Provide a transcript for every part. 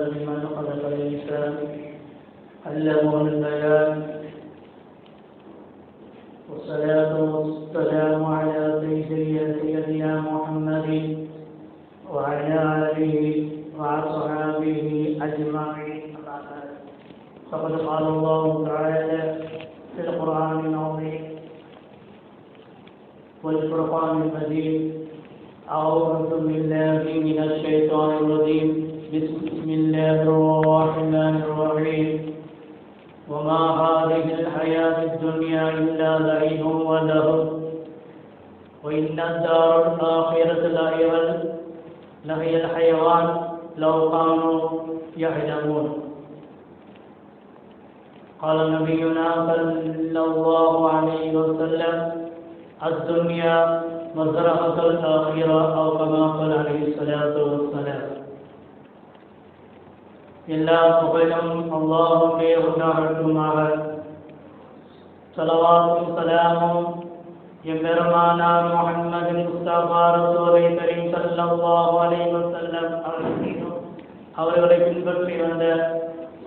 ممن خلق الإنسان علمه البيان. والصلاة والسلام على سيدنا محمد وعلى آله وأصحابه أجمعين. فقد قال الله تعالى في القرآن العظيم والفرقان المجيد: أعوذ بالله من الشيطان الرجيم. بسم الله الرحمن الرحيم. وما هذه الحياة الدنيا إلا لعب ولهو وإن الدار الآخرة لهي الحيوان لو كانوا يعلمون. قال نبينا صلى الله عليه وسلم: الدنيا مزرعة الآخرة، أو كما قال عليه الصلاة والسلام. எல்லா புகழும் அல்லாஹ்வுக்கே உண்டாகட்டுமாக. ஸலவாத்தும் ஸலாமும் எம்பெருமானார் முஹம்மது முஸ்தபா ரசூலை கரீம் ஸல்லல்லாஹு அலைஹி வஸல்லம் அவர்களை பின்பற்றி வந்த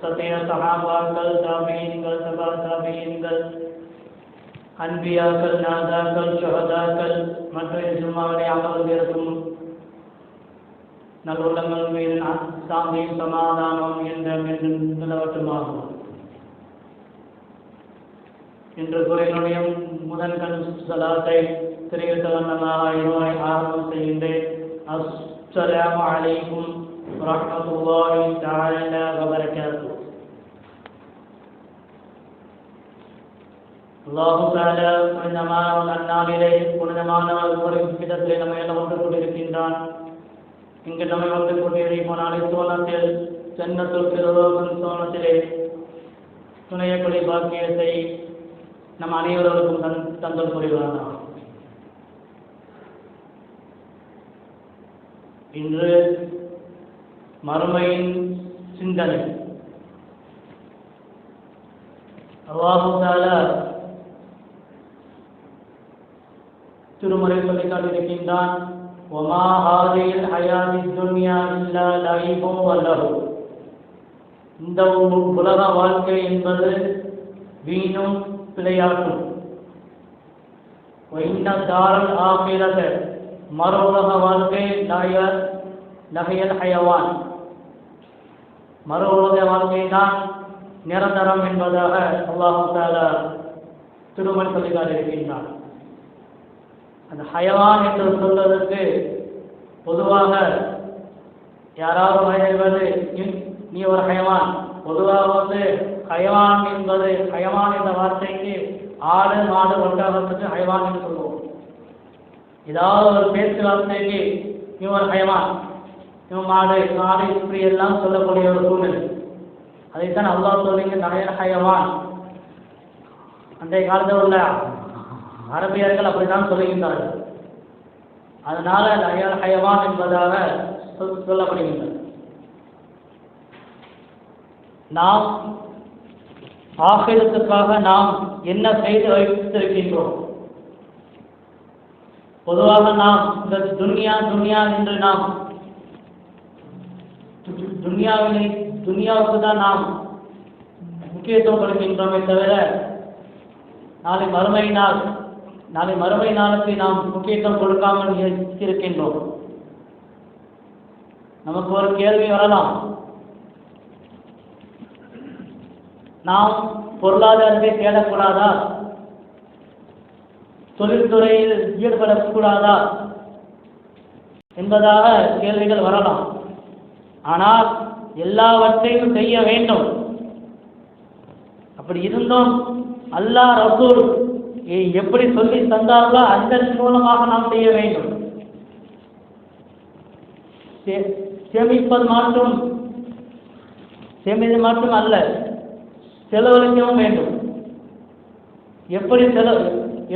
சத்திய சஹாபாக்கள், தாபீன்கள், தபா தாபீன்கள், அன்பியாக்கள், நாதாக்கள், ஷஹதாக்கள் மற்றும் ஜும்மாவிலே அமர்ந்திருக்கும் நல்லுள்ளங்கள் மீது சாந்தியும் சமாதானம் என்ற நிலவட்டுமாகும். இன்று குறையினுடைய முதன்கண் சலாத்தை திரையிட்டவண்ணமாக ஆரம்பம் செய்கின்றேன். அஸ்ஸலாமு அலைக்கும் வரஹ்மத்துல்லாஹி தஆலா வபரகாத்துஹு. அல்லாஹு தஆலா புனிதமான நன்னாளிலே புனிதமான ஒரு விதத்திலே நம்ம எல்லாம் ஒன்று கொண்டிருக்கின்றான். இங்கு நம்மை வந்து கொண்டிருக்கும் நாளை சோனத்தில் ஜன்னத்துல் ஃபிர்தௌஸ் சோனத்திலே துணையக்கூடிய பாக்கியத்தை நம் அனைவருக்கும் தந்தல் புரிவானாக. இன்று மறுமையின் சிந்தனை. அல்லாஹு தஆலா திருமறை சொல்லி காட்டியிருக்கின்றான்: وما هذه الحياة الدنيا إلا لعب ولهو. இந்த உலக வாழ்க்கை என்பது வீணும் விளையாட்டும். وإن الدار الآخرة மறு உலக வாழ்க்கை லஹியல் ஹயவான். மறு உலக வாழ்க்கை தான் நிரந்தரம் என்பதாக அல்லாஹ் தஆலா திருமறை சொல்லி காட்டியிருக்கின்றான். அந்த ஹயவான் என்று சொல்வதற்கு பொதுவாக யாராவது வகைவது நீ ஒரு ஹயவான், பொதுவாக ஹயவான் என்பது ஹயவான் என்ற வார்த்தைக்கு ஆடு மாடு ஒன்றாகிறதுக்கு ஹயவான் என்று சொல்லுவோம். ஏதாவது ஒரு பேச்சு வார்த்தைக்கு நீ ஒரு ஹயவான், இவன் மாடு மாடு இப்படி எல்லாம் சொல்லக்கூடிய ஒரு சூழ்நிலை. அதைத்தான் அல்லாஹ் சொல்லுங்க நகையல் ஹயவான். அன்றைய காலத்தில் உள்ள அரபியர்கள் அப்படித்தான் சொல்லுகின்றார்கள். அதனால நகையல் ஹயவான் என்பதாக சொல்லப்படுகின்றது. நாம் ஆகிரத்துக்காக நாம் என்ன செய்து வைத்திருக்கின்றோம்? பொதுவாக நாம் இந்த துன்யா என்று நாம் துன்யாவுக்கு தான் நாம் முக்கியத்துவம் கொடுக்கின்றோமே தவிர நாளை மறுமை நாளுக்கு நாம் முக்கியத்துவம் கொடுக்காமல் இருக்கின்றோம். நமக்கு ஒரு கேள்வி வரலாம்: நாம் பொருளாதாரத்தை தேடக்கூடாதா? தொழில்துறையில் ஈடுபடக்கூடாதா என்பதாக கேள்விகள் வரலாம். ஆனால் எல்லாவற்றையும் செய்ய வேண்டும். அப்படி இருந்தும் அல்லாஹ் ரசூல் எப்படி சொல்லி தந்தார்களோ அதன் மூலமாக நாம் செய்ய வேண்டும். சேமிப்பது மட்டும் அல்ல, செலவழிக்கவும் வேண்டும்.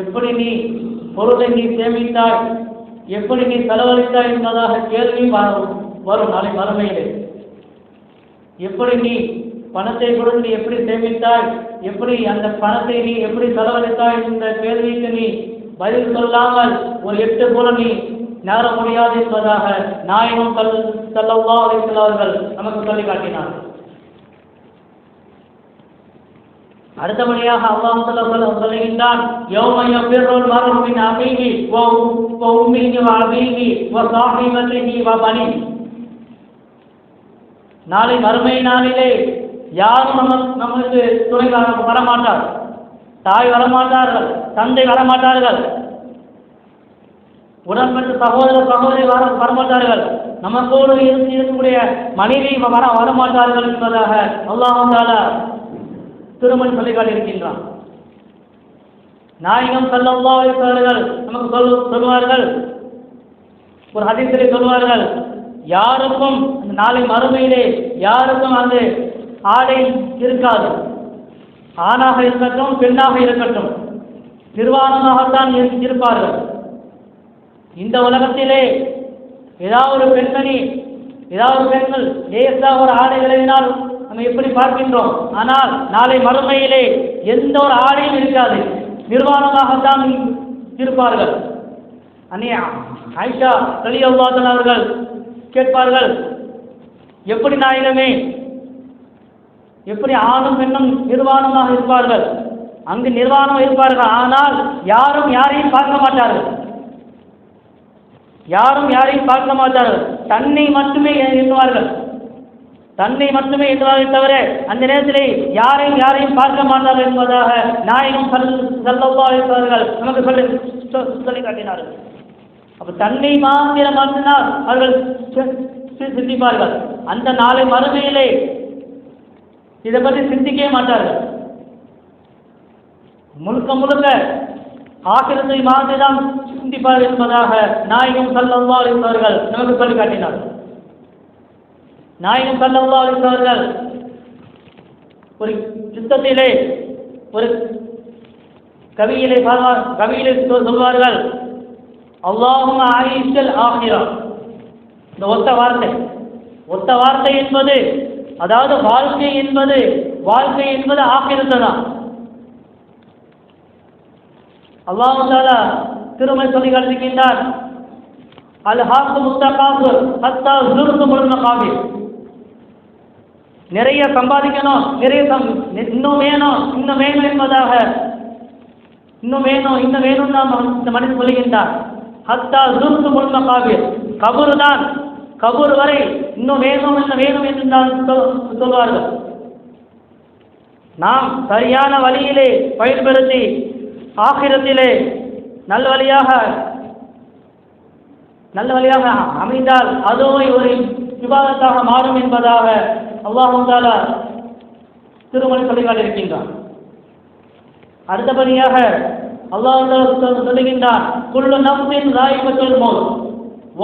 எப்படி நீ பொருளை நீ சேமித்தாய், எப்படி நீ செலவழித்தாய் என்பதாக கேள்வி வரும் நாளை மறுமையிலே. எப்படி நீ பணத்தை கொடுத்து எப்படி சேமித்தாய், எப்படி அந்த பணத்தை நீ எப்படி செலவழித்தாய் என்ற கேள்விக்கு நீ பதில் சொல்லாமல் ஒரு 8 போல நீ நார முடியாது என்பதாக நாயகம் ஸல்லல்லாஹு அலைஹி வஸல்லம் அவர்கள் நமக்கு சொல்லி காட்டினார். அடுத்தபடியாக அல்லாஹ் சொல்லுகின்றான், யௌம யஃபிருல் மர்உ மின் அபீஹி வ உம்மிஹி வ அபீஹி வ ஸாஹிபத்திஹி வ பனீஹி. நாளை மறுமை நாளிலே யாரும் நமக்கு துணை வரமாட்டார். தாய் வரமாட்டார்கள், தந்தை வரமாட்டார்கள், உடன்பட்ட சகோதரி வரமாட்டார்கள், நமக்கோடு இருக்கக்கூடிய மனைவி வரமாட்டார்கள் என்பதாக அல்லாஹ் தஆலா திருமணம் சொல்லி காட்டியிருக்கின்றான். நாயகம் ஸல்லல்லாஹு அலைஹி வஸல்லம் நமக்கு சொல்வார்கள், ஒரு ஹதீஸிலே சொல்வார்கள், யாருக்கும் நாளை மறுமையிலே யாருக்கும் அந்த ஆடை இருக்காது. ஆணாக இருக்கட்டும் பெண்ணாக இருக்கட்டும் நிர்வாணமாகத்தான் இருப்பார்கள். இந்த உலகத்திலே ஏதாவது ஒரு பெண்மணி ஏதாவது ஒரு பெண்கள் லேசாக ஒரு ஆடை விளைவினால் நம்ம எப்படி பார்க்கின்றோம். ஆனால் நாளை மறுமையிலே எந்த ஒரு ஆடையும் இருக்காது, நிர்வாணமாகத்தான் இருப்பார்கள். ஆயிஷா ரலியல்லாஹு அன்ஹா அவர்கள் கேட்பார்கள், எப்படி நாயகமே, எப்படி ஆணும் பெண்ணும் நிர்வாணமாக இருப்பார்கள்? அங்கு நிர்வாணம் இருப்பார்கள், ஆனால் யாரும் யாரையும் பார்க்க மாட்டார்கள், யாரும் யாரையும் பார்க்க மாட்டார்கள், தன்னை மட்டுமே எண்ணுவார்கள், தன்னை மட்டுமே எண்ணுவார்கள் தவிர அந்த நேரத்திலே யாரையும் பார்க்க மாட்டார்கள் என்பதாக நாயகம் ஸல்லல்லாஹு அலைஹி வஸல்லம் நமக்கு சொல்லி காட்டினார்கள். அப்ப தன்னை மாத்திரம் மட்டும்தான் அவர்கள் சிந்திப்பார்கள். அந்த நாளை மறுமையிலே இதை பற்றி சிந்திக்கவே மாட்டார்கள். முழுக்க முழுக்க ஆகிரத்தை மாதிரிதான் சிந்திப்பார்கள் என்பதாக நாயகம் ஸல்லல்லாஹு அலைஹி வஸல்லம் நமக்கு சொல்லி காட்டினார்கள். நாயகம் ஸல்லல்லாஹு அலைஹி வஸல்லம் ஒரு யுத்தத்திலே ஒரு கவியிலே சொல்வார்கள், அல்லாஹும்ம ஆயிஷல் ஆகிரா. இந்த ஒத்த வார்த்தை என்பது, அதாவது வாழ்க்கை என்பது ஆகிரத்து தான். அல்லாஹ் தஆலா திருமறை சொல்லி காட்டுகின்றார், அல்ஹாக்கும் முத்தகாசுர் ஹத்தா ஸுர்துமுல் மகாபிர். நிறைய சம்பாதிக்கணும், இன்னும் வேணும் என்பதாக இன்னும் வேணும் நாம் இந்த மனிதன் சொல்லுகின்றார். ஹத்தா ஸுர்துமுல் மகாபிர், கபூர் வரை இன்னும் வேணும் என்று சொல்வார்கள். நாம் சரியான வழியிலே பயன்படுத்தி ஆகிரத்திலே நல்ல வழியாக அமைந்தால் அதுவே ஒரு விவாதத்தாக மாறும் என்பதாக அல்லாஹ் தஆலா திருமறை சொல்லி காட்டியிருக்கின்றான். அடுத்தபடியாக அல்லாஹ் சொல்லுகின்றான், குல்லு நஃப்ஸின் ஸாயிகத்துல் மௌத்,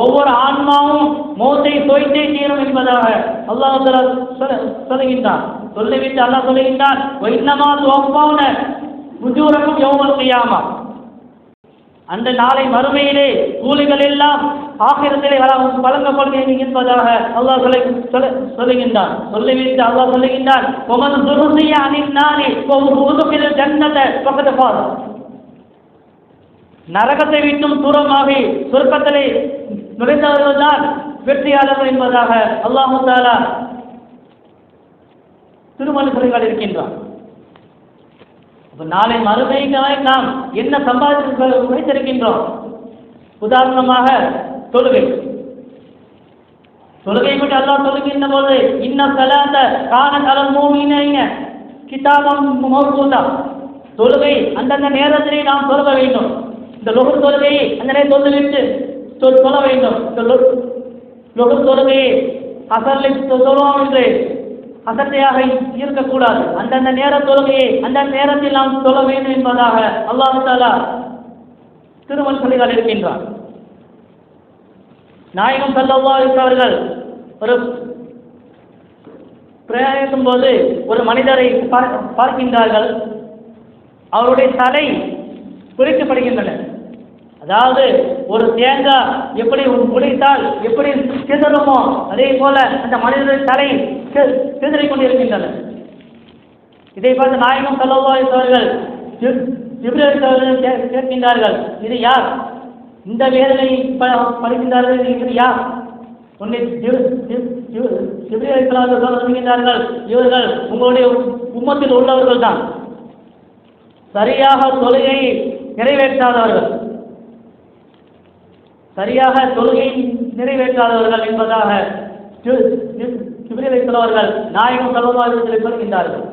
ஒவ்வொரு ஆன்மாவும் மௌத்தை தோய்த்தே தீரும் என்பதாக அல்லாஹ் தஆலா சொல்லுகின்றான். சொல்லிவிட்டு அல்லாஹ் சொல்லுகின்றான், வஇன்னமா துவஃபௌன உஜூரக்கும் யௌமல் கியாமா. அந்த நாளை மறுமையிலே கூலிகள் எல்லாம் ஆகிரத்திலே வழங்கப்படுகிறது என்பதாக அல்லாஹ் சொல்லுகின்றான். சொல்லிவிட்டு அல்லாஹ் சொல்லுகின்றான், ஒமன் துருசிய அனின் நாரி உதுகில் ஜன்னத பக்கத்து பார். நரகத்தை விட்டும் தூரமாகி சொர்க்கத்திலே நுழைந்தவர்கள்தான் வெற்றியாளர்கள் என்பதாக அல்லாஹ் தஆலா திருமறை சொல்லி காட்டியிருக்கின்றான். நாளை மறுமைக்காக நாம் என்ன சம்பாதித்து வைத்திருக்கின்றோம்? உதாரணமாக தொழுகை பற்றி அல்லாஹ் சொல்லுகின்ற போது, இன்ன ஸலாத்த கானத் அலல் முஃமினீன கிதாபம் மவ்கூதா. தொழுகை அந்தந்த நேரத்திலே நாம் தொழுக வேண்டும். இந்த லுஹர் தொழுகையை அந்த நேரம் தொழுவிட்டு தொழ வேண்டும். லுஹர் தொழுகையை அசரில் தொழுவோம் என்று அசட்டையாக இருக்கக்கூடாது. அந்தந்த நேர தொழுகையை அந்த நேரத்தில் நாம் தொழ வேண்டும் என்பதாக அல்லாஹ் தஆலா திருமறை சொல்லி காட்டியிருக்கின்றார். நாயகம் ஸல்லல்லாஹு அலைஹி வஸல்லம் அவர்கள் ஒரு பிரயாணிக்கும் போது ஒரு மனிதரை பார்க்கின்றார்கள். அவருடைய தலை குறிக்கப்படுகின்றன. அதாவது ஒரு தேங்காய் எப்படி உடைத்தால் எப்படி சிதறுமோ அதே போல அந்த மனிதனுடைய தலை சிதறிக் கொண்டிருக்கின்றன. இதை பார்த்து நாயகம் ஸல்லல்லாஹு அலைஹி வஸல்லம் அவர்கள் ஜிப்ரீல் அவர்கள் கேட்கின்றார்கள், இது யார்? இந்த வேதனை படிக்கின்றார்கள் யார்? உன்னை சொல்லுகின்றார்கள், இவர்கள் உங்களுடைய உம்மத்தில் உள்ளவர்கள் தான், சரியாக தொழுகையை நிறைவேற்றாதவர்கள், சரியாக தொழுகையை நிறைவேற்றாதவர்கள் என்பதாக சிபிரிவைத்தவர்கள் நாயகம் ஸல்லல்லாஹு சொல்கின்றார்கள்.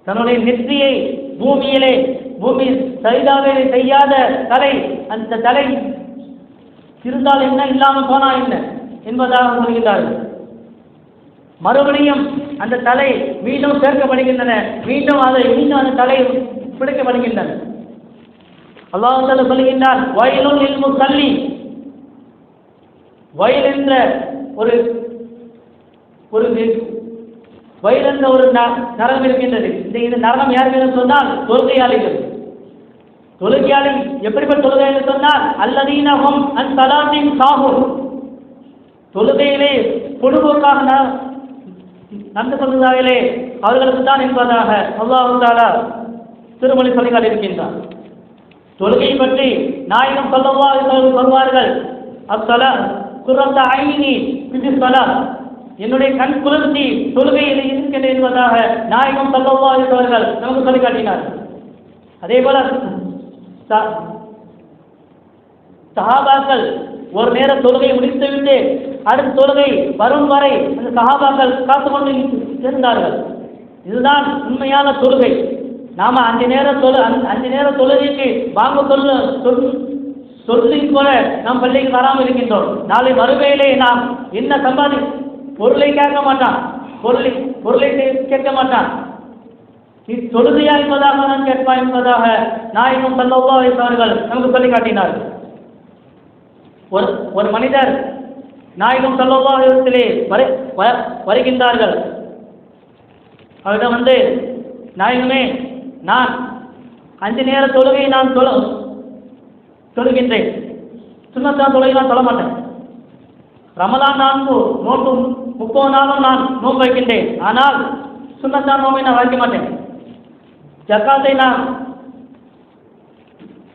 தன்னுடைய நெற்றியை பூமி சரிதாக செய்யாத தலை, அந்த தலை இருந்தால் என்ன, இல்லாமல் போனா என்ன என்பதாக சொல்கின்றார்கள். மறுபடியும் அந்த தலை மீண்டும் சேர்க்கப்படுகின்றன, மீண்டும் அந்த தலை பிடிக்கப்படுகின்றன. அல்லாஹ் தஆலா சொல்கின்றார், வயலுல் லில் முஸல்லி, வயல் என்ற ஒரு வயல் என்ற ஒரு நரகம் இருக்கின்றது. இந்த நரகம் யாருக்கு என்று சொன்னால் தொழுகையாளிகள். தொழுகையாளி எப்படிப்பட்ட தொழுகை என்று சொன்னால் அல்லதீன ஹும் அன் ஸலாத்தின் சாஹூன், தொழுகையிலே பொழுதுபோக்காக நடந்து கொள்வதாகவே அவர்களுக்கு தான் என்பதாக அல்லாஹ் தஆலா திருமொழி சொல்லி காட்டியிருக்கின்றார். தொழுகை பற்றி நாயகம் ஸல்லல்லாஹு அலைஹி வஸல்லம் சொல்வார்கள், அஸ்ஸலா குர்ரத்து ஐனி ஃபி ஸலாத், என்னுடைய கண் குளிர்ச்சி தொழுகையில் இருக்கின்றது என்பதாக நாயகம் ஸல்லல்லாஹு அலைஹி வஸல்லம் நமக்கு சொல்லி காட்டினார். அதே போல சஹாபாக்கள் ஒரு நேர தொழுகை முடித்துவிட்டு அடுத்த தொழுகை வரும் வரை அந்த சஹாபாக்கள் காத்து கொண்டு இருந்தார்கள். இதுதான் உண்மையான தொழுகை. நாம அஞ்சு நேர தொழுகைக்கு வாங்க சொல்லி கூட நாம் பள்ளிக்கு வராமல் இருக்கின்றோம். நாளை மறுமையிலே நாம் என்ன பொருளை கேட்க மாட்டான், பொருளை கேட்க மாட்டான், நீ தொழுகையா என்பதாக நான் கேட்பான் என்பதாக நாயகம் ஸல்லல்லாஹு அலைஹி வஸல்லம் நமக்கு சொல்லி காட்டினார். ஒரு மனிதர் நாயகம் ஸல்லல்லாஹு அலைஹி வஸல்லம் வருகின்றார்கள். அவரிடம் வந்து, நாயகமே, நான் 5 நேர தொழுகையை நான் தொழுகின்றேன், சுன்னத்தான தொழுகை நான் சொல்ல மாட்டேன். ரமலான் நோன்பு 30 நாளும் நான் நோன்பு வைக்கின்றேன், ஆனால் சுன்னத்தான நோன்பை நான் வைக்க மாட்டேன். ஜக்காத்தை நான்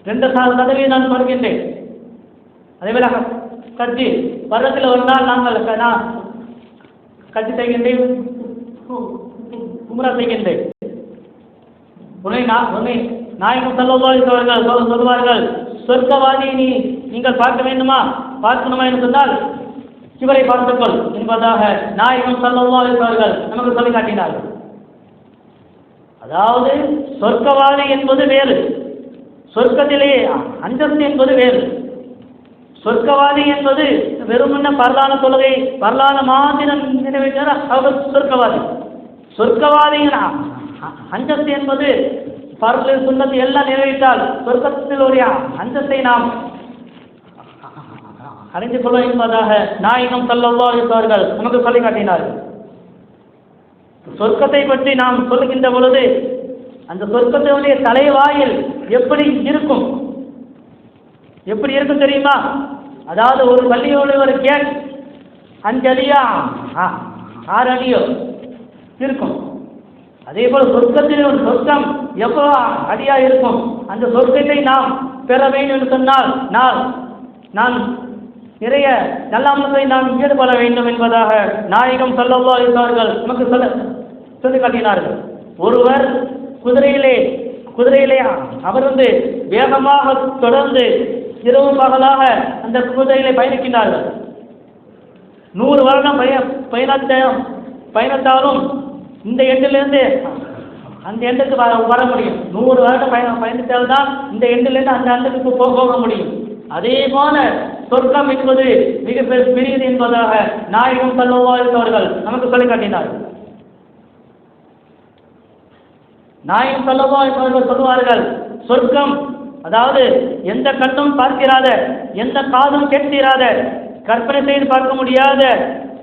2% நான் கொடுக்கின்றேன். அதேபோல கட்சி வருடத்தில் ஒரு நாள் நான் கட்சி செய்கின்றேன், உம்ரா செய்கின்றேன். உன்னை நாயகம் ஸல்லல்லாஹு அலைஹி வஸல்லம் சொல்வார்கள், சொர்க்கவாதியை நீங்கள் பார்க்கணுமா என்று சொன்னால் இவரை பார்த்துக்கொள் என்பதாக நாயகம் ஸல்லல்லாஹு அலைஹி வஸல்லம் நமக்கு சொல்லி காட்டினார்கள். அதாவது சொர்க்கவாதி என்பது வேறு, சொர்க்கத்திலே அந்தஸ்து என்பது வேறு. சொர்க்கவாதி என்பது வெறுமன்ன பரலான தொழுகை பரலான மாத்திரம் நிறைவேற்ற அவர் சொர்க்கவாதி. சொர்க்கவாதியின் அந்தஸ்து என்பது பரல சுன்னத்தை எல்லாம் நிறைவேற்றால் சொர்க்கத்தில் ஒரு அந்தஸ்தை நாம் அறிந்து கொள்வோம் என்பதாக நாயகம் ஸல்லல்லாஹு அலைஹி வஸல்லம் நமக்கு சொல்லி காட்டினார்கள். சொர்க்கத்தை பற்றி நாம் சொல்லுகின்ற பொழுது அந்த சொர்க்கத்தினுடைய தலைவாயில் எப்படி இருக்கும் தெரியுமா? அதாவது ஒரு பள்ளியோட ஒரு கேட் 5 அடியா 6 அடியோ இருக்கும். அதே போல சொர்க்கத்தில் ஒரு சொர்க்கம் எவ்வளவு அடியா இருக்கும். அந்த சொர்க்கத்தை நாம் பெற வேண்டும் என்று சொன்னால் நான் நிறைய நல்ல நாம் ஈடுபட வேண்டும் என்பதாக நாயகம் ஸல்லல்லாஹு அலைஹி வஸல்லம் நமக்கு சொல்லி காட்டினார்கள். ஒருவர் குதிரையிலே அவர் வேகமாக தொடர்ந்து இரவு பகலாக அந்த குதிரையிலே பயணிக்கின்றார்கள். 100 வருடம் பயணத்தாலும் இந்த எண்டிலிருந்து அந்த எண்டுக்கு வர முடியும். 100 வருடம் பயணித்தால்தான் இந்த எண்டிலிருந்து அந்த எண்டுக்கு போக முடியும். அதே போல சொர்க்கம் என்பது மிக பெரியது என்பதாக நாயகம் ஸல்லல்லாஹு அலைஹி வஸல்லம் நமக்கு சொல்லி காட்டினார்கள். நாயகம் ஸல்லல்லாஹு அலைஹி வஸல்லம் சொல்வார்கள், சொர்க்கம் அதாவது எந்த கண்ணும் பார்க்கிறாத, எந்த காதும் கேட்கிறாத, கற்பனை செய்து பார்க்க முடியாத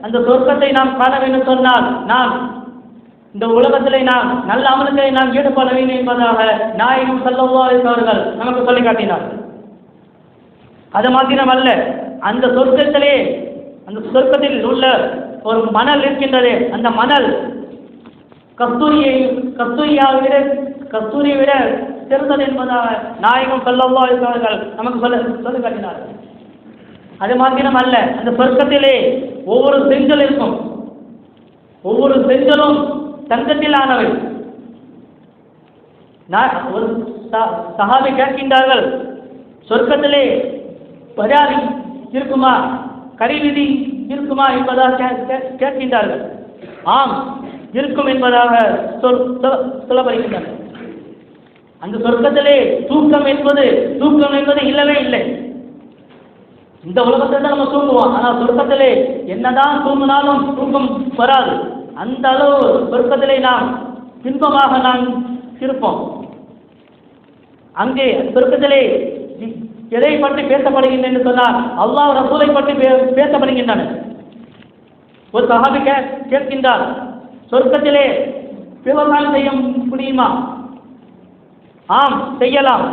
அந்த சொர்க்கத்தை நாம் காண வேண்டும் சொன்னால் நாம் இந்த உலகத்திலே நாம் நல்ல அமல்களை நாம் ஈடுபட வேண்டும் என்பதாக நாயகம் ஸல்லல்லாஹு அலைஹி வஸல்லம் நமக்கு சொல்லி காட்டினார்கள். அது மாத்திரமல்ல, அந்த சொர்க்கத்தில் உள்ள ஒரு மணல் இருக்கின்றது. அந்த மணல் கஸ்தூரியை விட சிறந்தது என்பதாக நாயகம் ஸல்லல்லாஹு அலைஹி வஸல்லம் நமக்கு சொல்லி காட்டினார்கள். அது மாத்திரம் அல்ல, அந்த சொர்க்கத்திலே ஒவ்வொரு செங்கல் இருக்கும், ஒவ்வொரு செங்கலும் தங்கத்தில் ஆனவை. ஒரு சஹாபி கேட்கின்றார்கள், சொர்க்கத்திலே பஜார் இருக்குமா, கரிவிதி இருக்குமா என்பதாக கேட்கின்றார்கள். ஆம் இருக்கும் என்பதாக சொல்லப்படுகின்றனர். அந்த சொர்க்கத்திலே தூக்கம் என்பது இல்லவே இல்லை. இந்த உலகத்தை தான் நம்ம தூங்குவோம், ஆனால் சொர்க்கத்திலே என்னதான் தூங்கினாலும் தூக்கம் வராது. அந்த அளவு சொர்க்கத்திலே நாம் இன்பமாக நாம் இருப்போம். அங்கே சொர்க்கத்திலே எதை பற்றி பேசப்படுகின்றன என்று சொன்னால் அல்லாஹ் ரசூலை பற்றி பேசப்படுகின்றன. ஒரு சஹாபி கேட்கின்றார், சொர்க்கத்திலே விவசாயம் செய்ய முடியுமா? ஆம், செய்யலாம்.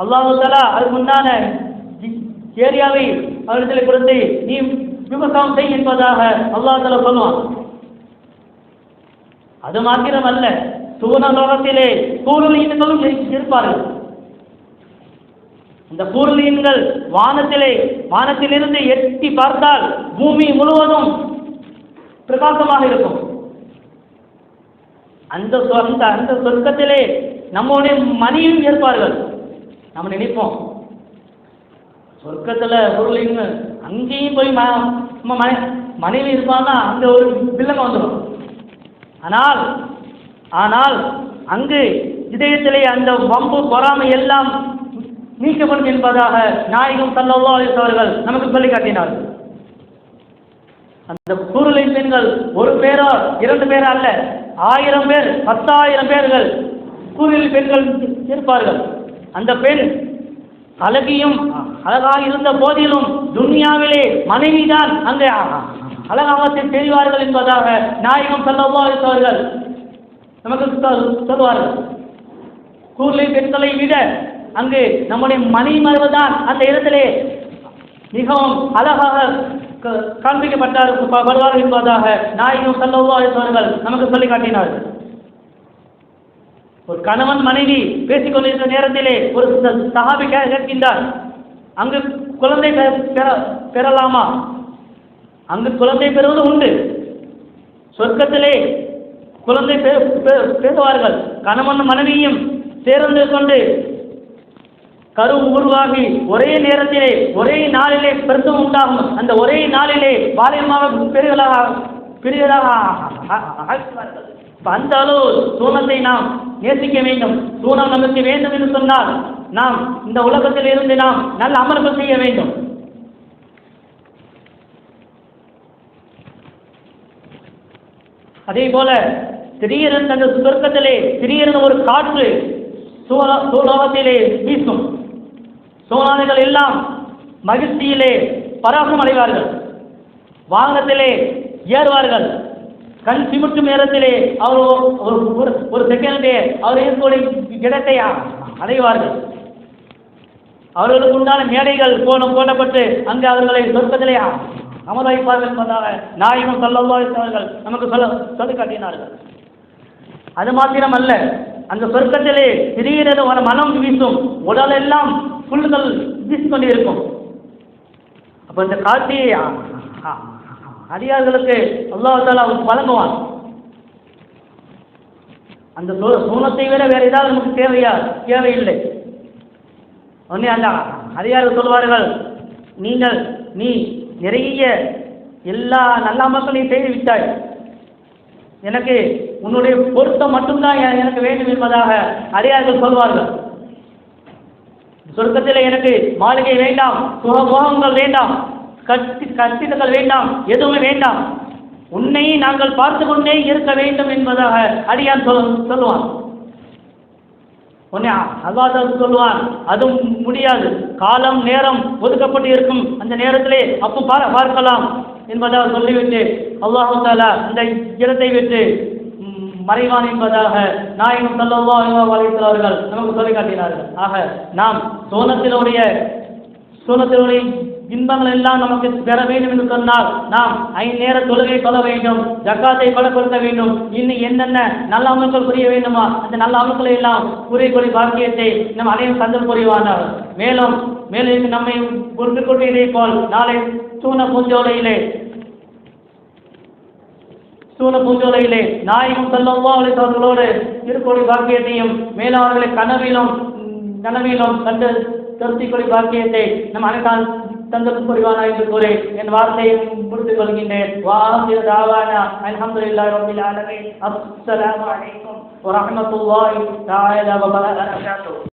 அல்லாஹ் தஆலா அதுக்கு முன்னான ஏரியாவை அவர்களை கொடுத்து நீ விவசாயம் செய் என்பதாக அல்லாஹ் தஆலா சொல்லுவான். அது மாத்திரம் அல்ல, சுவனலோகத்திலே பூர்லீன்களும் இருப்பார்கள். இந்த பூர்லீன்கள் வானத்திலிருந்து எட்டி பார்த்தால் பூமி முழுவதும் பிரகாசமாக இருக்கும். அந்த சொர்க்கத்திலே நம்முடைய மனைவியும் இருப்பார்கள். நம்ம நினைப்போம் சொர்க்கத்தில் பொருளின் அங்கேயும் போய் மனைவி இருப்பான்னா அங்கே ஒரு வில்லங்க வந்துடும். ஆனால் அங்கு இதயத்திலே அந்த வம்பு பொறாமை எல்லாம் நீக்கப்படும் என்பதாக நாயகம் ஸல்லல்லாஹு அலைஹி வஸல்லம் நமக்கு சொல்லி காட்டினார்கள். அந்த பூர்லின் பெண்கள் ஒரு பேரோ 2 பேரோ அல்ல, 1000 பேர் 10,000 பேர்கள் பூர்லின் பெண்கள் இருப்பார்கள். அந்த பெண் அழகாக இருந்த போதிலும் துன்யாவிலே மனைவிதான் அங்கே அழகாக தெரிவார்கள் என்பதாக நாயகம் ஸல்லல்லாஹு அலைஹி வஸல்லம் நமக்கு சொல்வார்கள். பூர்லின் பெண்களை விட அங்கு நம்முடைய மனைவிமார்கள் அந்த இடத்திலே மிகவும் அழகாக காண்பிக்கப்பட்டார்கள் என்பதாக நாயகம் ஸல்லல்லாஹு அலைஹி வஸல்லம் நமக்கு சொல்லி காட்டினார்கள். ஒரு கணவன் மனைவி பேசிக்கொண்டிருக்கிற நேரத்திலே ஒரு சஹாபி கேட்கின்றார், அங்கு குழந்தை பெறலாமா? அங்கு குழந்தை பெறுவது உண்டு, சொர்க்கத்திலே குழந்தை பெறுவார்கள். கணவன் மனைவியும் சேர்ந்து கொண்டு கரு உருவாகி ஒரே நேரத்திலே ஒரே நாளிலே பிரசவம் உண்டாகும். அந்த ஒரே நாளிலே பாலியமாக பிரிவுகளாக ஆக்குவார்கள். அந்த அளவு சூனத்தை நாம் நேசிக்க வேண்டும். சூனம் நமக்கு வேண்டும் என்று சொன்னால் நாம் இந்த உலகத்தில் இருந்து நாம் நல்ல அமல்கள் செய்ய வேண்டும். அதே போல திடீரென்று அந்த சொர்க்கத்திலே திடீரென்று ஒரு காற்று சூலோகத்திலே வீசும். சோனாதிகள் எல்லாம் மகிழ்ச்சியிலே பராசம் அடைவார்கள், வாகனத்திலே ஏறுவார்கள். கண் சிமிட்டும் நேரத்திலே அவர் ஒரு செகண்டே அவர் இருக்கக்கூடிய இடத்தை அடைவார்கள். அவர்களுக்கு உண்டான மேடைகள் போடப்பட்டு அங்கு அவர்களை சொர்க்கத்திலே அமர வைப்பார்கள் என்பதாக நாயகம் ஸல்லல்லாஹு அலைஹி வஸல்லம் நமக்கு சொல்லி காட்டினார்கள். அது மாத்திரம் அல்ல, அந்த சொர்க்கத்திலே திடீரென ஒரு மனம் வீசும், உடல் எல்லாம் புல்கள் வீசிக்கொண்டே இருக்கும். அப்போ இந்த காட்சியை அடியார்களுக்கு அல்லாஹ் தஆலா வழங்குவான். அந்த சூனத்தை விட வேற ஏதாவது நமக்கு தேவையில்லை. உடனே அந்த அடியார்கள் சொல்வார்கள், நீ நிறைய எல்லா நல்ல மக்களையும் செய்து விட்டாய், எனக்கு உன்னுடைய பொருத்தம் மட்டும்தான் எனக்கு வேண்டும் என்பதாக அடியார்கள் சொல்வார்கள். சொர்க்கத்தில் எனக்கு மாளிகை வேண்டாம், சுகபோகங்கள் வேண்டாம், கட்டிடங்கள் வேண்டாம், எதுவுமே வேண்டாம், உன்னை நாங்கள் பார்த்து கொண்டே இருக்க வேண்டும் என்பதாக அடியான் சொல்லுவான். உன்னை அல்லாஹ் சொல்லுவான், அதுவும் முடியாது, காலம் நேரம் ஒதுக்கப்பட்டு இருக்கும், அந்த நேரத்திலே அப்போ பார்க்கலாம் என்பதாக சொல்லிவிட்டு அல்லாஹ் தஆலா அந்த இடத்தை விட்டு மறைவான் என்பதாக நாயகம் ஸல்லல்லாஹு அலைஹி வஸல்லம் அவர்கள் நமக்கு சொல்லி காட்டினார்கள். ஆக நாம் சூனத்தினுடைய இன்பங்கள் எல்லாம் நமக்கு பெற வேண்டும் என்று சொன்னால் நாம் 5 நேர தொழுகை சொல்ல வேண்டும், ஜக்காத்தை பலப்படுத்த வேண்டும், இன்னும் என்னென்ன நல்ல அமல்கள் புரிய வேண்டுமா அந்த நல்ல அமல்களை எல்லாம் புரியக்கூடிய பாக்கியத்தை நம் அனைவரும் தந்தல் புரிவானார். மேலும் நம்மை பொறுத்துக்கொண்டு இதே போல் நாளை சூன பூஞ்சோலையிலே நாயகம் ஸல்லல்லாஹு அலைஹி அவர்களோடு இருக்கக்கூடிய பாக்கியத்தையும் மேலாளர்களை கனவிலும் கண்டு தரிசிக்கூடிய பாக்கியத்தை நம் அனைத்தால் தந்தது புரிவானா என்று கூறி என் வார்த்தையை முடித்துக் கொள்கின்றேன். வாஹிரு தாவானா அல்ஹம்துலில்லாஹி ரப்பில் ஆலமீன். அஸ்ஸலாமு அலைக்கும் வரஹ்மத்துல்லாஹி தஆலா வபரகாத்துஹு.